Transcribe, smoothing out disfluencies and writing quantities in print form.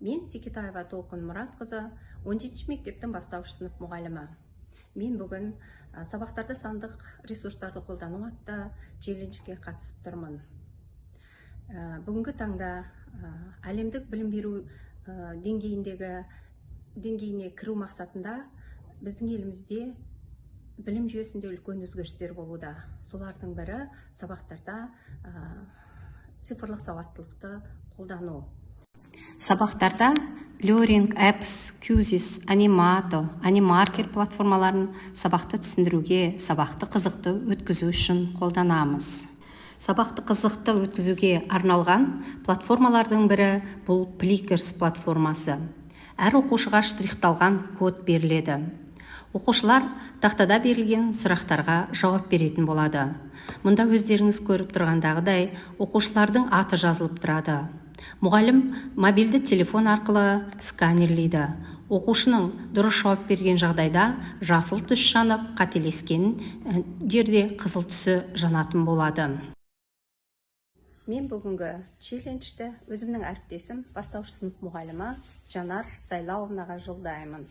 Мен Секетаева Толқын Мұратқызы, 17 мектептің бастауыш сынып мұғалімі. Мен бүгін сабақтарда сандық ресурстарды қолдану атты челленджге қатысып тұрмын. Бүгінгі таңда әлемдік білім беру деңгейіне кіру мақсатында біздің елімізде білім жүйесінде үлкен өзгерістер болуда. Солардың бірі сабақтарда цифрлық сауаттылықты қолдану. Сабақтарда Learning Apps, Quizzes, Animato, Animarker платформаларын сабақты түсіндіруге, сабақты қызықты өткізу үшін қолданамыз. Сабақты қызықты өткізуге арналған платформалардың бірі бұл Plickers платформасы. Әр оқушыға штрихталған код беріледі. Оқушылар тақтада берілген сұрақтарға жауап беретін болады. Мұнда өздеріңіз көріп тұрғандағыдай оқушылардың аты жазылып тұрады. Мұғалім мобильді телефон арқылы сканерлейді. Оқушының дұрыс жауап берген жағдайда жасыл түс жанып, қателескен жерде қызыл түсі жанатын болады. Мен бүгінгі челленджді өзімнің әріптесім, бастауыш сынып мұғалімі Жанар Сайлауовнаға жолдаймын.